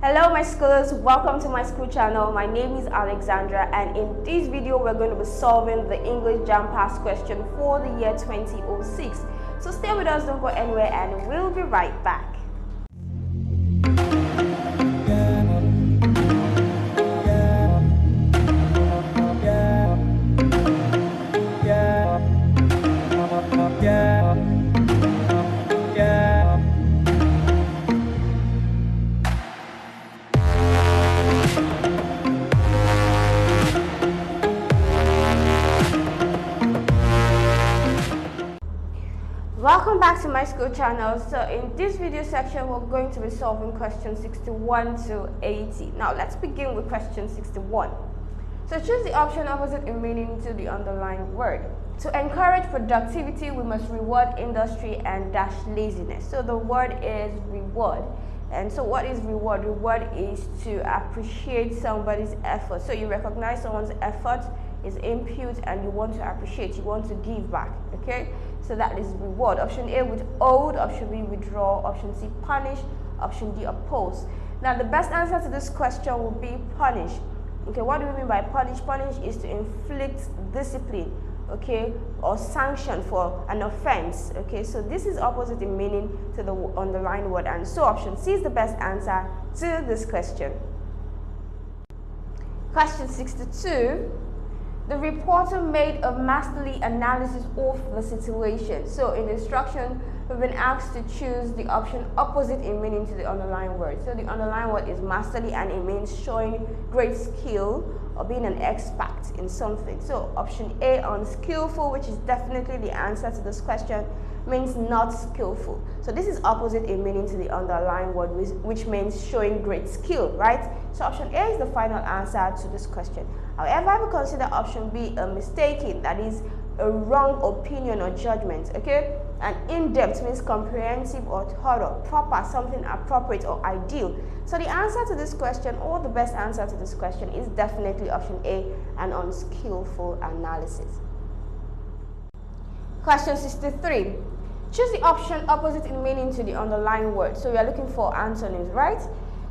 Hello my schoolers, welcome to my school channel. My name is Alexandra, and in this video we're going to be solving the English JAMB past question for the year 2006. So stay with us, don't go anywhere, and we'll be right back. Welcome back to my school channel. So in this video section we're going to be solving questions 61 to 80. Now let's begin with question 61. So choose the option opposite in meaning to the underlying word. To encourage productivity, we must reward industry and dash laziness. So the word is reward. And so what is reward? Reward is to appreciate somebody's effort. So you recognize someone's effort, is input, and you want to appreciate, you want to give back. Okay, so that is reward. Option A, withhold. Option B, withdraw. Option C, punish. Option D, oppose. Now the best answer to this question would be punish. Okay, what do we mean by punish? Punish is to inflict discipline, okay, or sanction for an offense. Okay, so this is opposite in meaning to the underlined word, and so option C is the best answer to this question. Question 62. The reporter made a masterly analysis of the situation. So in the instruction, we've been asked to choose the option opposite in meaning to the underlying word. So the underlying word is masterly, and it means showing great skill or being an expert in something. So option A, unskillful, which is definitely the answer to this question, means not skillful. So this is opposite in meaning to the underlying word, which means showing great skill, right? So option A is the final answer to this question. However, I will consider option B a mistaken, that is a wrong opinion or judgment, okay? And in-depth means comprehensive or thorough, proper, something appropriate or ideal. So the answer to this question, or the best answer to this question, is definitely option A, an unskillful analysis. Question 63. Choose the option opposite in meaning to the underlying word. So we are looking for antonyms, right?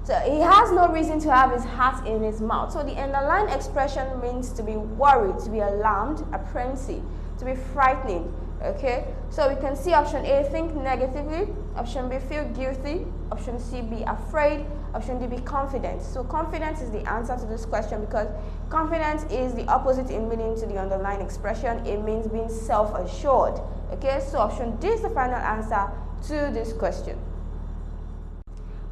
So he has no reason to have his heart in his mouth. So the underlying expression means to be worried, to be alarmed, apprehensive, to be frightening. Okay, so we can see option A, think negatively. Option B, feel guilty. Option C, be afraid. Option D, be confident. So confidence is the answer to this question, because confidence is the opposite in meaning to the underlying expression. It means being self-assured. Okay, so option D is the final answer to this question.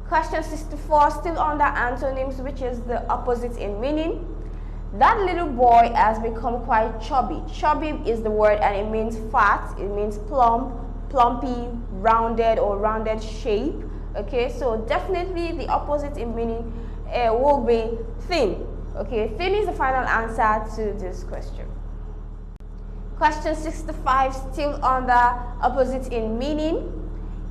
Question 64, still under antonyms, which is the opposite in meaning. That little boy has become quite chubby. Chubby is the word, and it means fat, it means plump, plumpy, rounded, or rounded shape. Okay, so definitely the opposite in meaning will be thin. Okay, thin is the final answer to this question. Question 65, still under opposite in meaning.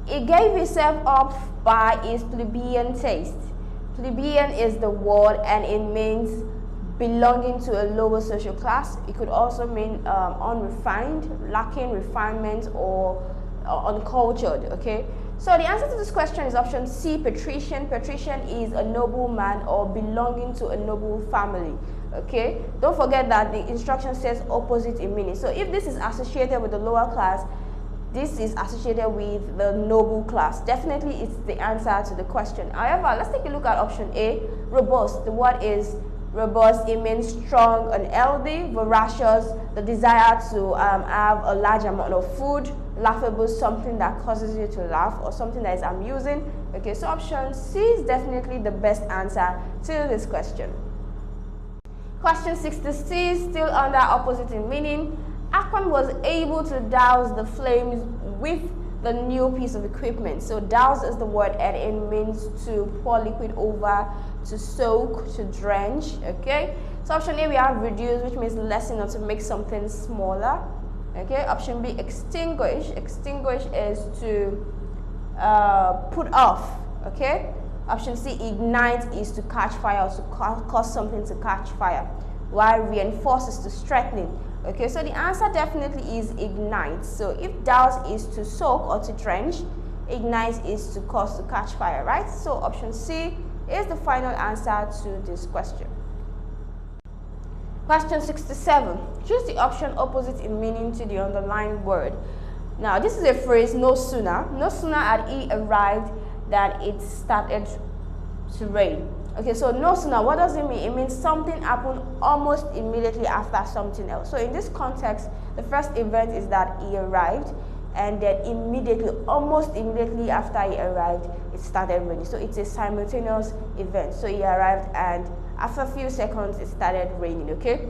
He gave himself up by his plebeian taste. Plebeian is the word, and it means belonging to a lower social class. It could also mean unrefined, lacking refinement, or uncultured. Okay, so the answer to this question is option C, patrician. Patrician is a nobleman or belonging to a noble family. Okay, don't forget that the instruction says opposite in meaning. So if this is associated with the lower class, this is associated with the noble class. Definitely it's the answer to the question. However, let's take a look at option A, robust. The word is robust. It means strong and healthy. Voracious, the desire to have a large amount of food. Laughable, something that causes you to laugh, or something that is amusing. Okay, so option C is definitely the best answer to this question. Question 66, still under opposite in meaning. Akpan was able to douse the flames with the new piece of equipment. So douse is the word, and it means to pour liquid over, to soak, to drench. Okay, so option A, we have reduce, which means lessen or to make something smaller. Okay, option B, extinguish. Extinguish is to put off. Okay, option C, ignite is to catch fire, or to cause something to catch fire, while reinforce is to strengthen. Okay, so the answer definitely is ignite. So if douse is to soak or to drench, ignite is to cause to catch fire, right? So option C is the final answer to this question. Question 67. Choose the option opposite in meaning to the underlined word. Now, this is a phrase, no sooner had he arrived than it started to rain. Okay, so no sooner, what does it mean? It means something happened almost immediately after something else. So in this context, the first event is that he arrived, and then almost immediately after he arrived, it started raining. So it's a simultaneous event. So he arrived, and after a few seconds, it started raining, okay?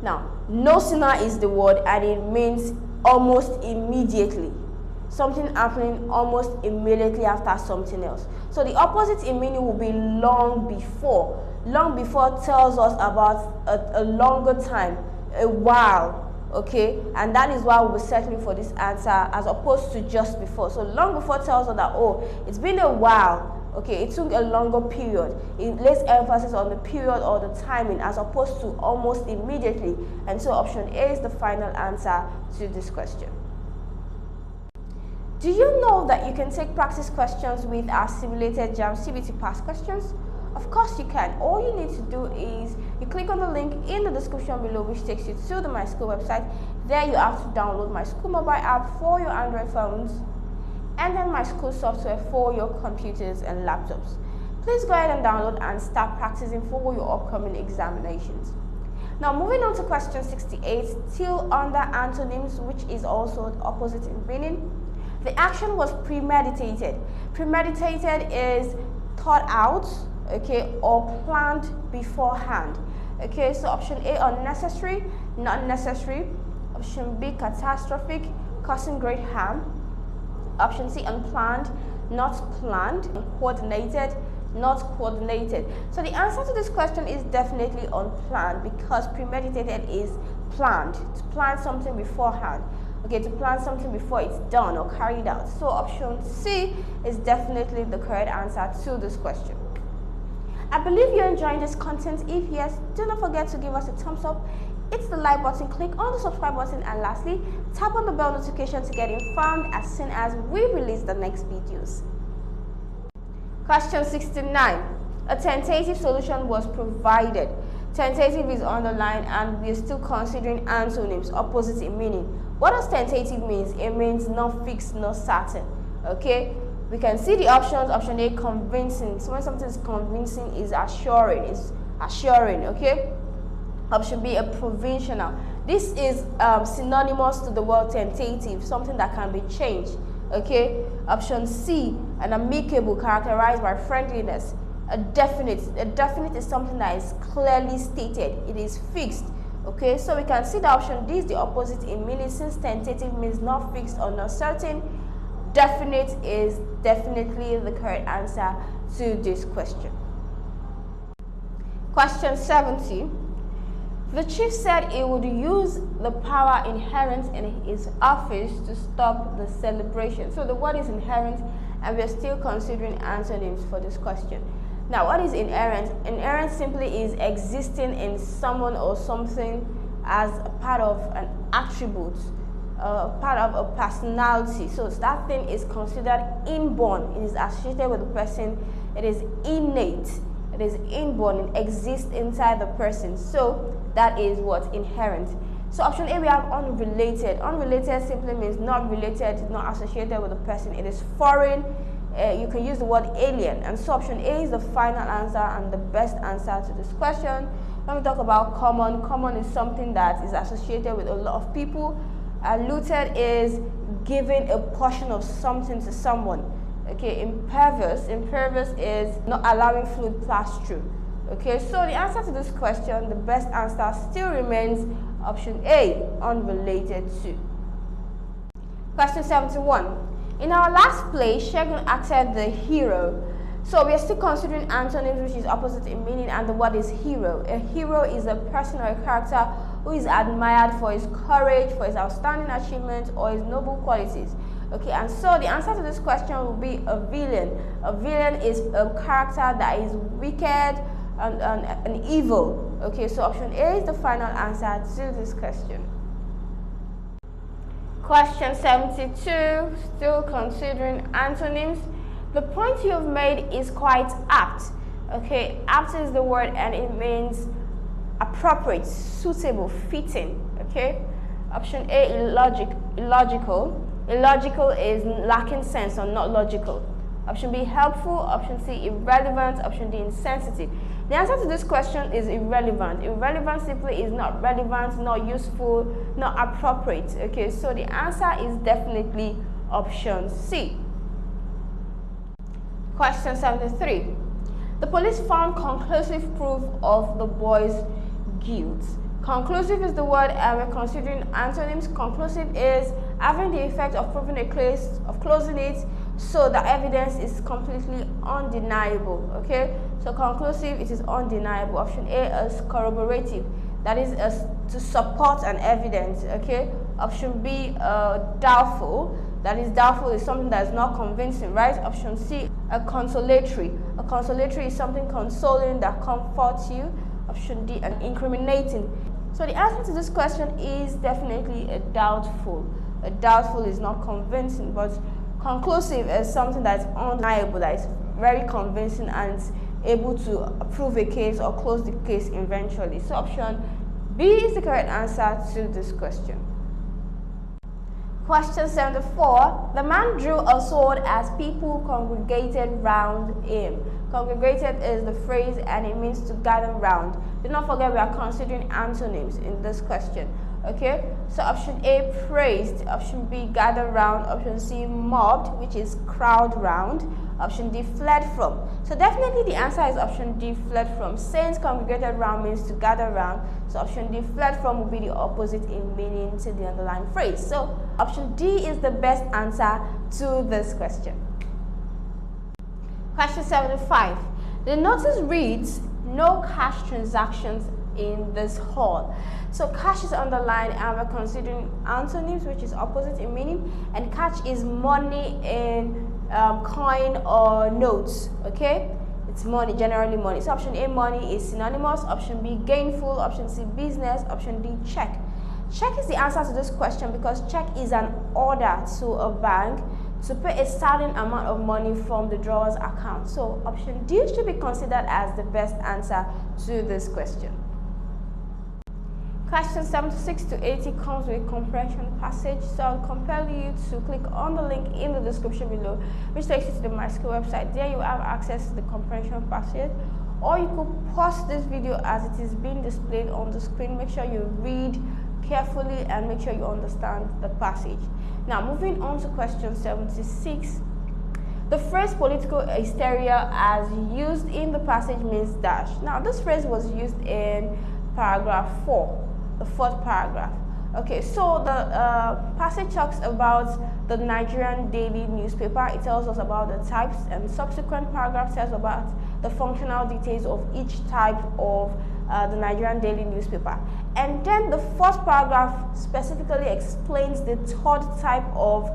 Now, no sooner is the word, and it means almost immediately. Something happening almost immediately after something else. So the opposite in meaning will be long before. Long before tells us about a longer time, a while, okay? And that is why we'll be settling for this answer as opposed to just before. So long before tells us that, oh, it's been a while, okay? It took a longer period. It lays emphasis on the period or the timing as opposed to almost immediately. And so option A is the final answer to this question. Do you know that you can take practice questions with our simulated JAMB CBT past questions? Of course you can. All you need to do is you click on the link in the description below, which takes you to the Myschool website. There you have to download Myschool mobile app for your Android phones and then Myschool software for your computers and laptops. Please go ahead and download and start practicing for your upcoming examinations. Now moving on to question 68, still under antonyms, which is also the opposite in meaning. The action was premeditated. Premeditated is thought out, okay, or planned beforehand. Okay, so option A, unnecessary, not necessary. Option B, catastrophic, causing great harm. Option C, unplanned, not planned. Coordinated, not coordinated. So the answer to this question is definitely unplanned, because premeditated is planned, to plan something beforehand. Okay, to plan something before it's done or carried out. So option C is definitely the correct answer to this question. I believe you're enjoying this content. If yes, do not forget to give us a thumbs up, hit the like button, click on the subscribe button, and lastly, tap on the bell notification to get informed as soon as we release the next videos. Question 69. A tentative solution was provided. Tentative is underlined, and we're still considering antonyms, opposite in meaning. What does tentative mean? It means not fixed, not certain. Okay? We can see the options. Option A, convincing. So when something is convincing, is assuring. Okay? Option B, a provisional. This is synonymous to the word tentative, something that can be changed. Okay? Option C, an amicable, characterized by friendliness. A definite is something that is clearly stated. It is fixed. Okay, so we can see the option D is the opposite in meaning, since tentative means not fixed or not certain. Definite is definitely the correct answer to this question. Question 70. The chief said he would use the power inherent in his office to stop the celebration. So the word is inherent, and we are still considering antonyms for this question. Now, what is inherent? Inherent simply is existing in someone or something as a part of an attribute, part of a personality. So that thing is considered inborn. It is associated with the person. It is innate. It is inborn. It exists inside the person. So that is what inherent. So option A, we have unrelated. Unrelated simply means not related, not associated with the person. It is foreign. You can use the word alien. And so option A is the final answer and the best answer to this question. When we talk about common, common is something that is associated with a lot of people. Looted is giving a portion of something to someone. Okay, impervious is not allowing fluid pass through. Okay, so the answer to this question, the best answer still remains option A, unrelated to. Question 71. In our last play, Shegun acted the hero. So we are still considering antonyms, which is opposite in meaning, and the word is hero. A hero is a person or a character who is admired for his courage, for his outstanding achievements, or his noble qualities. Okay, and so the answer to this question will be a villain. A villain is a character that is wicked and evil. Okay, so option A is the final answer to this question. Question 72, still considering antonyms. The point you have made is quite apt. Okay, apt is the word and it means appropriate, suitable, fitting. Okay, option A, illogical. Illogical is lacking sense or not logical. Option B, helpful. Option C, irrelevant. Option D, insensitive. The answer to this question is irrelevant. Irrelevant simply is not relevant, not useful, not appropriate. Okay, so the answer is definitely option C. Question 73. The police found conclusive proof of the boy's guilt. Conclusive is the word and we're considering antonyms. Conclusive is having the effect of proving a case, of closing it, so the evidence is completely undeniable. Okay, so conclusive, it is undeniable. Option A is corroborative, that is to support an evidence. Okay, option B, doubtful, that is doubtful is something that is not convincing, right? Option C, a consolatory. A consolatory is something consoling that comforts you. Option D, an incriminating. So the answer to this question is definitely a doubtful. A doubtful is not convincing, but conclusive is something that is undeniable, that is very convincing and able to prove a case or close the case eventually. So option B is the correct answer to this question. Question 74. The man drew a sword as people congregated round him. Congregated is the phrase and it means to gather round. Do not forget we are considering antonyms in this question. Okay, so option A, praised. Option B, gather round. Option C, mobbed, which is crowd round. Option D, fled from. So definitely the answer is option D, fled from. Since congregated round means to gather round, so option D, fled from, will be the opposite in meaning to the underlying phrase. So option D is the best answer to this question. Question 75. The notice reads, no cash transactions in this hall. So cash is underlined and we're considering antonyms, which is opposite in meaning, and cash is money in coin or notes. Okay, it's money, generally money. So option A, money, is synonymous. Option B, gainful. Option C, business. Option D, check. Check is the answer to this question because check is an order to a bank to pay a certain amount of money from the drawer's account. So option D should be considered as the best answer to this question. Question 76 to 80 comes with a comprehension passage, so I'll compel you to click on the link in the description below, which takes you to the Myschool website. There you have access to the comprehension passage, or you could pause this video as it is being displayed on the screen. Make sure you read carefully and make sure you understand the passage. Now, moving on to question 76. The phrase political hysteria as used in the passage means dash. Now, this phrase was used in paragraph 4. The fourth paragraph. Okay, so the passage talks about the Nigerian daily newspaper. It tells us about the types, and subsequent paragraph tells about the functional details of each type of the Nigerian daily newspaper. And then the fourth paragraph specifically explains the third type of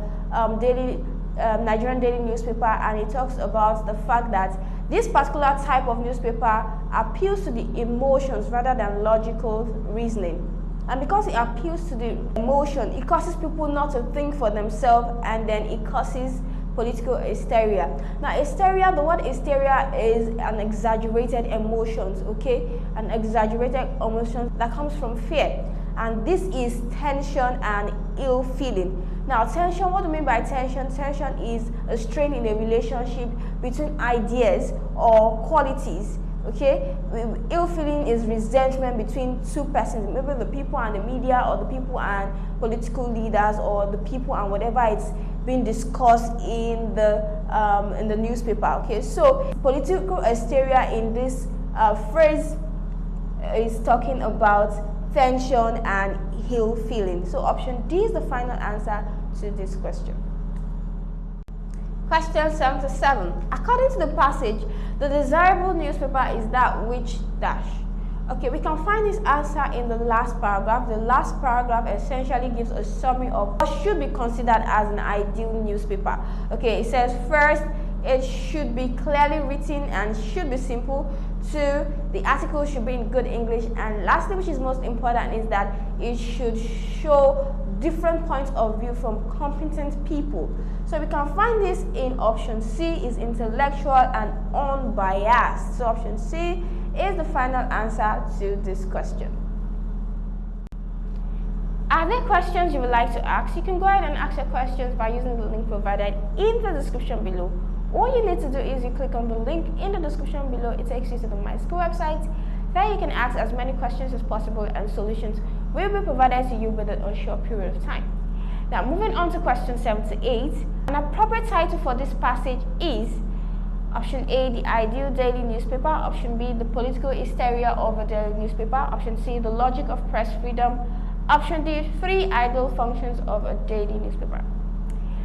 Nigerian daily newspaper, and it talks about the fact that this particular type of newspaper appeals to the emotions rather than logical reasoning. And because it appeals to the emotion, it causes people not to think for themselves, and then it causes political hysteria. Now, hysteria, the word hysteria is an exaggerated emotions, okay? An exaggerated emotion that comes from fear. And this is tension and ill feeling. Now, tension, what do you mean by tension? Tension is a strain in a relationship between ideas or qualities. Okay, ill feeling is resentment between two persons, maybe the people and the media, or the people and political leaders, or the people and whatever it's being discussed in the newspaper. Okay, so political hysteria in this phrase is talking about tension and ill feeling. So option D is the final answer to this question. Question 77. According to the passage, the desirable newspaper is that which dash. Okay, we can find this answer in the last paragraph. The last paragraph essentially gives a summary of what should be considered as an ideal newspaper. Okay, it says first, It should be clearly written and should be simple. 2, the article should be in good English. And lastly, which is most important, is that it should show different points of view from competent people. So we can find this in option C, is intellectual and unbiased. So option C is the final answer to this question. Are there questions you would like to ask? You can go ahead and ask your questions by using the link provided in the description below. All you need to do is you click on the link in the description below. It takes you to the Myschool website. There you can ask as many questions as possible and solutions will be provided to you within a short period of time. Now, moving on to question 78. An appropriate title for this passage is option A, the ideal daily newspaper. Option B, the political hysteria of a daily newspaper. Option C, the logic of press freedom. Option D, 3 ideal functions of a daily newspaper.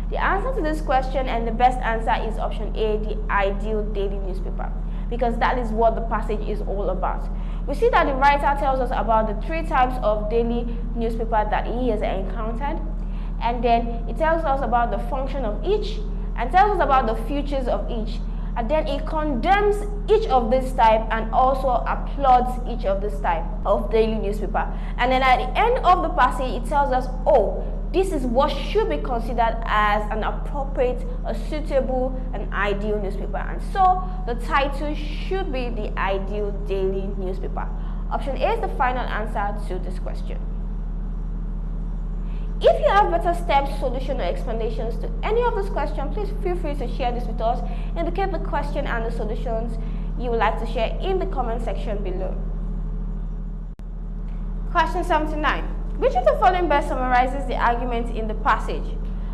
The answer to this question and the best answer is option A, the ideal daily newspaper, because that is what the passage is all about. We see that the writer tells us about the 3 types of daily newspaper that he has encountered, and then it tells us about the function of each and tells us about the futures of each, and then it condemns each of this type and also applauds each of this type of daily newspaper. And then at the end of the passage, it tells us, oh, this is what should be considered as an appropriate, a suitable, and ideal newspaper. And so the title should be the ideal daily newspaper. Option A is the final answer to this question. If you have better steps, solutions, or explanations to any of these questions, please feel free to share this with us. Indicate the question and the solutions you would like to share in the comment section below. Question 79. Which of the following best summarizes the argument in the passage?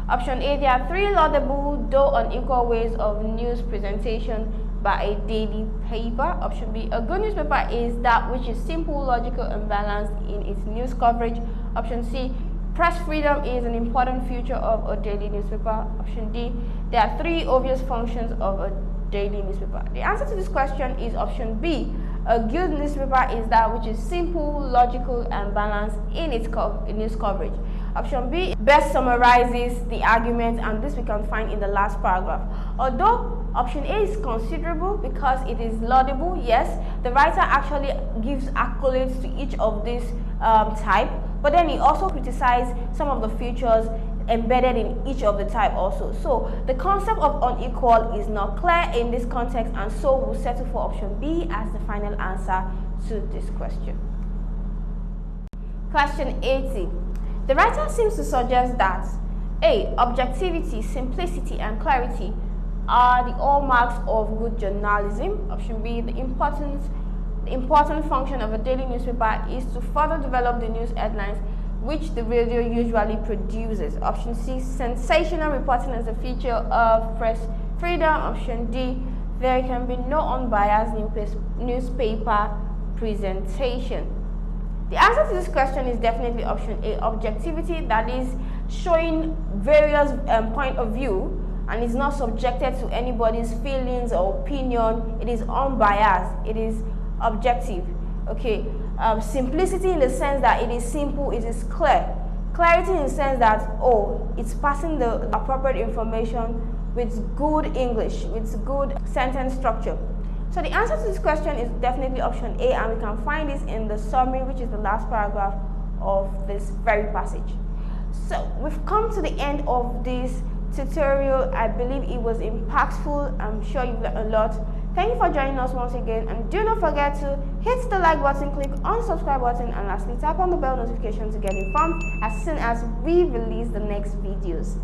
Option A, there are 3 laudable though unequal ways of news presentation by a daily paper. Option B, a good newspaper is that which is simple, logical, and balanced in its news coverage. Option C, press freedom is an important feature of a daily newspaper. Option D, there are 3 obvious functions of a daily newspaper. The answer to this question is option B. A good newspaper is that which is simple, logical, and balanced in its news coverage. Option B best summarizes the argument, and this we can find in the last paragraph. Although option A is considerable because it is laudable, yes, the writer actually gives accolades to each of these type, but then he also criticizes some of the features embedded in each of the type also. So the concept of unequal is not clear in this context, and so we'll settle for option B as the final answer to this question. Question 80. The writer seems to suggest that A, objectivity, simplicity, and clarity are the hallmarks of good journalism. Option B, the important function of a daily newspaper is to further develop the news headlines which the radio usually produces. Option C, sensational reporting is a feature of press freedom. Option D, there can be no unbiased newspaper presentation. The answer to this question is definitely option A, objectivity, that is showing various point of view and is not subjected to anybody's feelings or opinion. It is unbiased, it is objective. Okay. Simplicity in the sense that it is simple, it is clear. Clarity in the sense that, oh, it's passing the appropriate information with good English, with good sentence structure. So the answer to this question is definitely option A, and we can find this in the summary, which is the last paragraph of this very passage. So we've come to the end of this tutorial. I believe it was impactful. I'm sure you've learned a lot. Thank you for joining us once again, and do not forget to hit the like button, click on the subscribe button, and lastly tap on the bell notification to get informed as soon as we release the next videos.